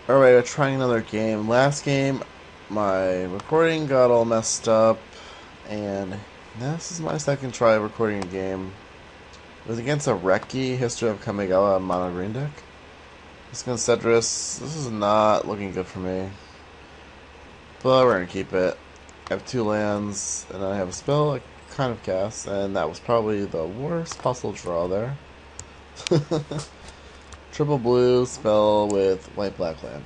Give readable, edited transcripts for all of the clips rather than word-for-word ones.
Alright, we're trying another game. Last game, my recording got all messed up, and this is my second try of recording a game. It was against a Merieke, History of Kamigawa mono green deck. It's against Sedris. This is not looking good for me, but we're gonna keep it. I have two lands, and I have a spell I kind of cast, and that was probably the worst possible draw there. Triple blue spell with white black land.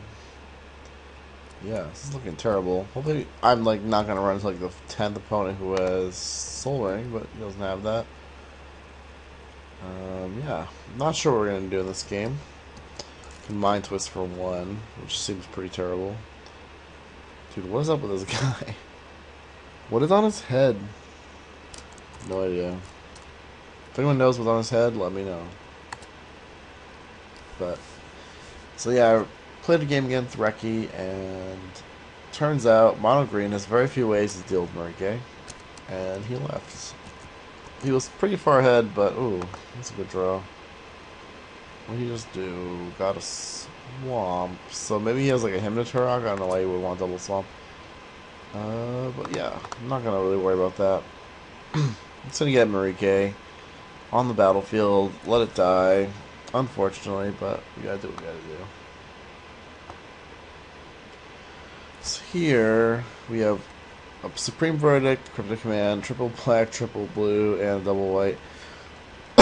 Yeah, this is looking terrible. Hopefully, I'm like not gonna run into like the 10th opponent who has Soul Ring, but he doesn't have that. Yeah, not sure what we're gonna do in this game. Can Mind Twist for one, which seems pretty terrible. Dude, what is up with this guy? What is on his head? No idea. If anyone knows what's on his head, let me know. But so yeah, I played a game against Merieke, and turns out mono green has very few ways to deal with Merieke, and he left. He was pretty far ahead, but ooh, that's a good draw. What did he just do? Got a swamp, so maybe he has like a Hymnoturok. I don't know why he would want double swamp. But yeah, I'm not gonna really worry about that. I'm just gonna get Merieke on the battlefield, let it die. Unfortunately, but we gotta do what we gotta do. So here we have a Supreme Verdict, Cryptic Command, triple black, triple blue, and double white.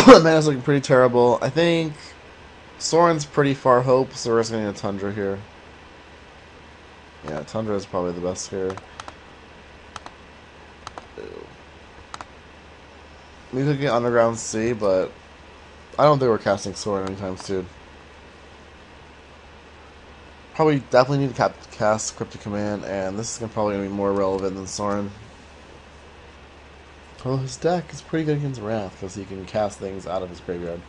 Mana's looking pretty terrible. I think Soren's pretty far hope, so we're just getting a Tundra here. Yeah, Tundra is probably the best here. We could get Underground Sea, but I don't think we're casting Soren anytime soon. Probably definitely need to cast Cryptic Command, and this is probably going to be more relevant than Soren. Well, his deck is pretty good against Wrath, because he can cast things out of his graveyard.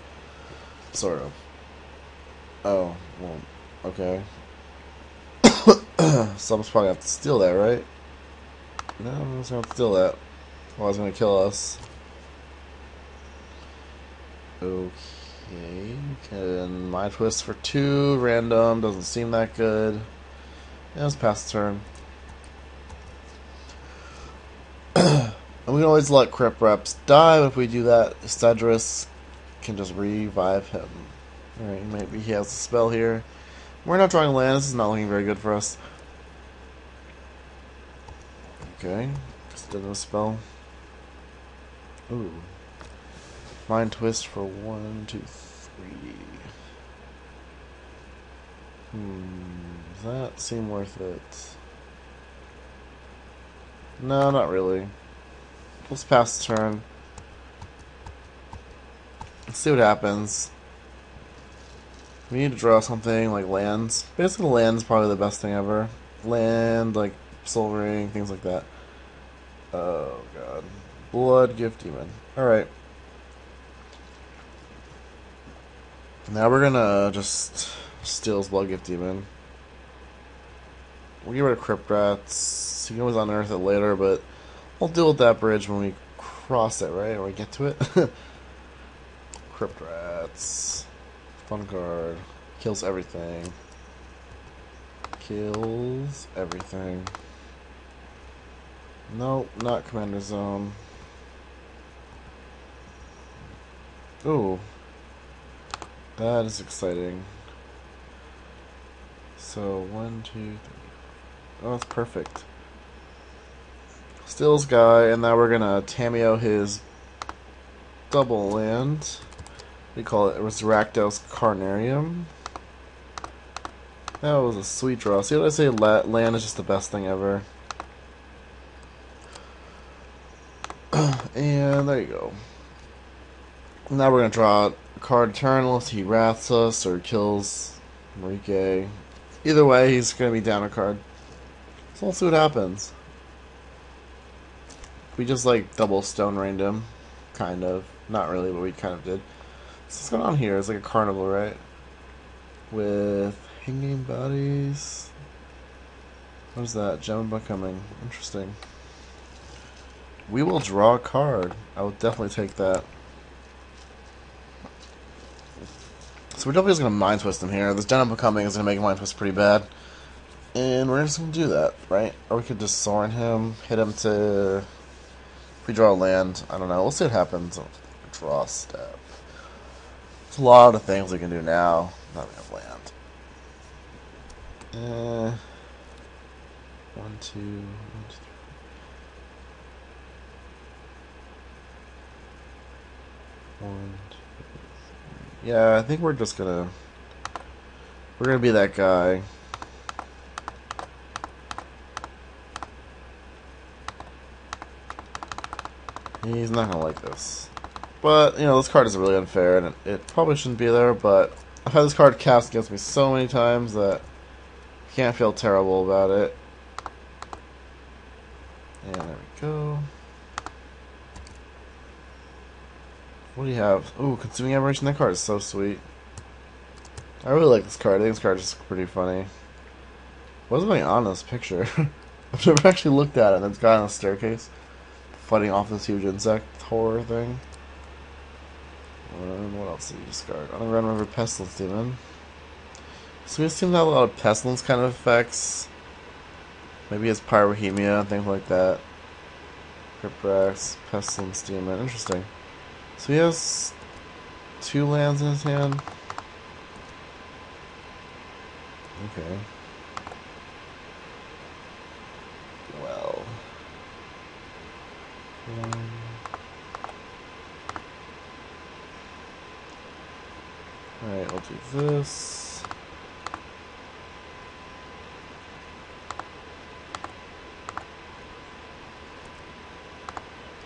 Sort of. Oh, well, okay. Someone's probably have to steal that, right? No, I'm just going to steal that. Well, it's going to kill us. Okay, can Mind Twist for 2, random, doesn't seem that good. Yeah, let's pass the turn. And we can always let Crypt Reps die, but if we do that, Sedris can just revive him. Alright, maybe he has a spell here. We're not drawing land, this is not looking very good for us. Okay, just did a spell. Ooh. Mind Twist for 1, 2, 3. Does that seem worth it? No, not really. Let's pass the turn. Let's see what happens. We need to draw something like lands. Basically, land's probably the best thing ever. Land, like Soul Ring, things like that. Oh god. Blood Gift Demon. Alright. Now we're gonna just steal his Blood Gift Demon. We'll get rid of Crypt Rats. You can always unearth it later, but we'll deal with that bridge when we cross it, right? When we get to it. Crypt Rats. Fun card. Kills everything. Kills everything. Nope, not Commander Zone. Ooh. That is exciting. So, 1, 2, 3. Oh, that's perfect. Steals guy, and now we're gonna Tameo his double land. We call it Rakdos Carnarium. That was a sweet draw. See what I say? Land is just the best thing ever. And there you go. Now we're gonna draw a card turn unless he wraths us or kills Merieke. Either way, he's gonna be down a card. So we'll see what happens. We just like double stone rained him. Kind of. Not really, but we kind of did. So what's going on here? It's like a carnival, right? With hanging bodies. What is that? Gem becoming. Interesting. We will draw a card. I will definitely take that. So we're definitely just going to Mind Twist him here. This Gen Up coming is going to make Mind Twist pretty bad. And we're just going to do that, right? Or we could just Sorin him, hit him to... If we draw a land, I don't know. We'll see what happens. Draw step. There's a lot of things we can do now. Not we have land. 1, 2, 1, 2, 3. 1, 2, 3. Yeah, I think we're just gonna... We're gonna be that guy. He's not gonna like this. But, you know, this card is really unfair, and it probably shouldn't be there, but I've had this card cast against me so many times that I can't feel terrible about it. And there we go. What do you have? Ooh, Consuming Aberration. That card is so sweet. I really like this card. I think this card is pretty funny. What's going on in this picture? I've never actually looked at it, and it's got on a staircase fighting off this huge insect horror thing. What else did you discard? Underground River Pestilence Demon. So we seem to have a lot of Pestilence kind of effects. Maybe it's Pyrohemia and things like that. Cryptrax, Pestilence Demon. Interesting. So he has 2 lands in his hand. Okay. Well. Alright, I'll do this.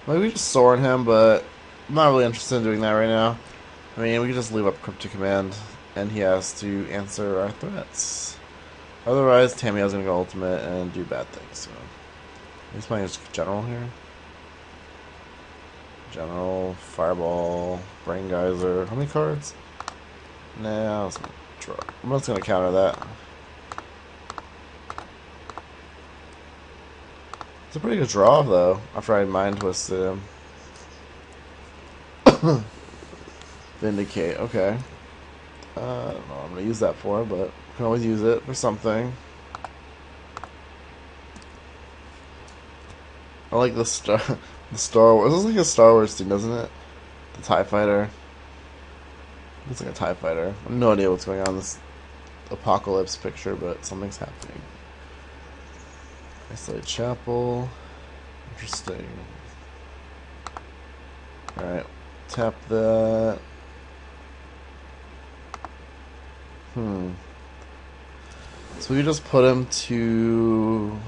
Maybe we just Sorin him, but I'm not really interested in doing that right now. I mean, we can just leave up Cryptic Command, and he has to answer our threats. Otherwise, Tamiyo's gonna go ultimate and do bad things. So he's playing just General here. General, Fireball, Brain Geyser. How many cards? Nah, let's draw. I'm just gonna counter that. It's a pretty good draw, though, after I Mind Twisted him. Vindicate, okay. I don't know what I'm going to use that for, but I can always use it for something. I like the Star Wars. This looks like a Star Wars thing, doesn't it? The TIE Fighter. Looks like a TIE Fighter. I have no idea what's going on in this apocalypse picture, but something's happening. Isolated Chapel. Interesting. Alright. Tap that. So we just put him to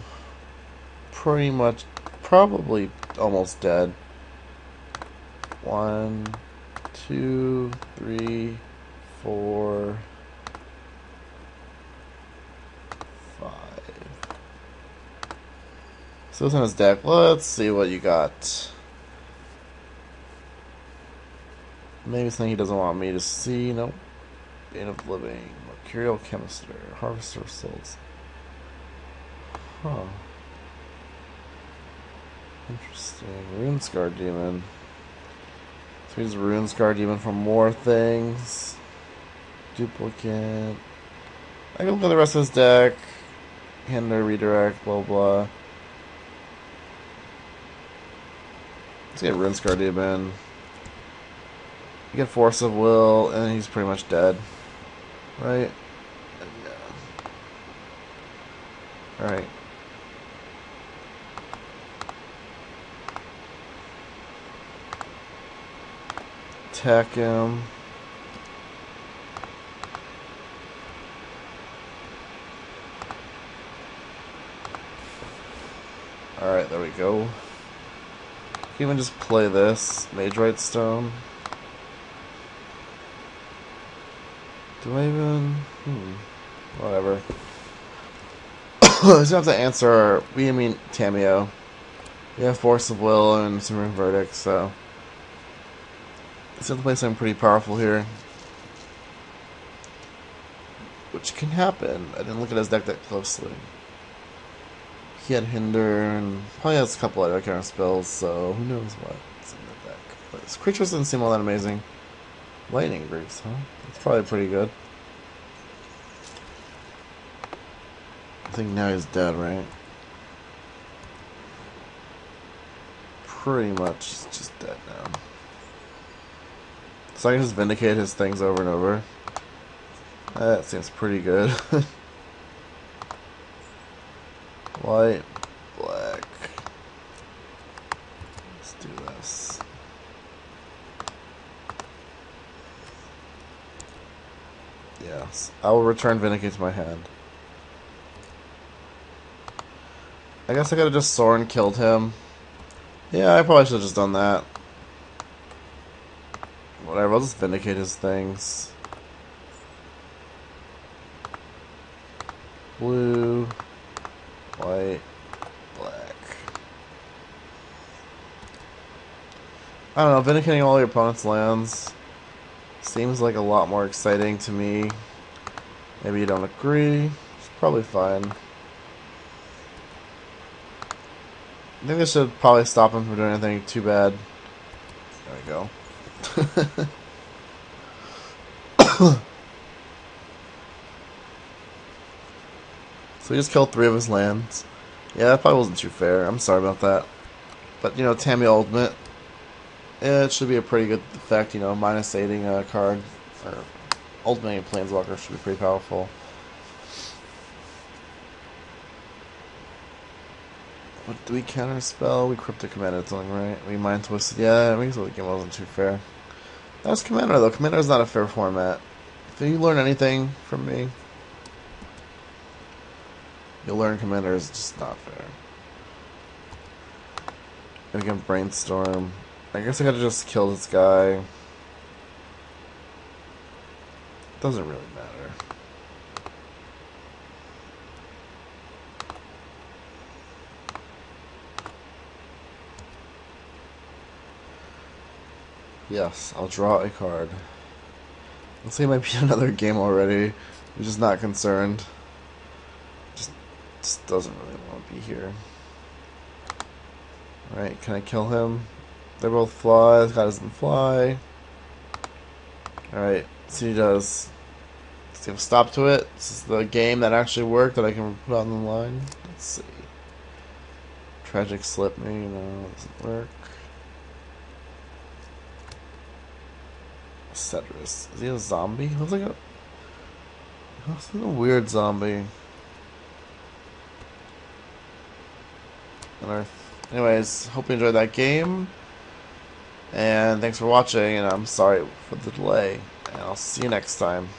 pretty much, probably almost dead. 1, 2, 3, 4, 5. So what's on his deck? Let's see what you got. Maybe something he doesn't want me to see. Nope. Bane of Living. Mercurial Chemister. Harvester of Souls. Huh. Interesting. Runescar Demon. So he's Runescar Demon for more things. Duplicate. I can look at the rest of his deck. Hinder, Redirect, blah blah. Let's get Runescar Demon. You get Force of Will, and he's pretty much dead. Right? Yeah. Alright. Attack him. Alright, there we go. You can even just play this. Mage Right Stone. Do I even... Whatever. He's gonna have to answer... I mean Tamiyo. We have Force of Will and some Rune Verdict, so... He's gonna play something pretty powerful here. Which can happen. I didn't look at his deck that closely. He had Hinder, and probably has a couple other kind of spells, so who knows what's in the deck. But his creatures didn't seem all that amazing. Lightning Greaves, huh? That's probably pretty good. I think now he's dead, right? Pretty much he's just dead now. So I can just vindicate his things over and over. That seems pretty good. White, black. Let's do this. Yes. I will return Vindicate to my hand. I guess I could have just Soren killed him. Yeah, I probably should have just done that. Whatever, I'll just Vindicate his things. Blue, white, black. I don't know, Vindicating all your opponent's lands seems like a lot more exciting to me. Maybe you don't agree. It's probably fine. I think this should probably stop him from doing anything too bad. There we go. So he just killed 3 of his lands. Yeah, that probably wasn't too fair. I'm sorry about that. But, you know, Tammy Ultimate, it should be a pretty good effect, you know, minus 8ing a card. Or Ultimating Planeswalker should be pretty powerful. What do we counterspell? We Cryptic Commander something, right? We Mind Twisted. Yeah, I mean, the game wasn't too fair. That was Commander, though. Commander's not a fair format. If you learn anything from me, you'll learn Commander is just not fair. And again, Brainstorm. I guess I gotta just kill this guy. Doesn't really matter. Yes, I'll draw a card. Looks like it might be another game already. I'm just not concerned. Just doesn't really want to be here. Alright, can I kill him? They both fly. This guy doesn't fly. Alright, see what he does. Let's give a stop to it. This is the game that actually worked that I can put on the line. Let's see. Tragic Slip me, no, doesn't work. Sedris. Is he a zombie? He looks like a weird zombie. Anyways, hope you enjoyed that game. And thanks for watching, and I'm sorry for the delay. And I'll see you next time.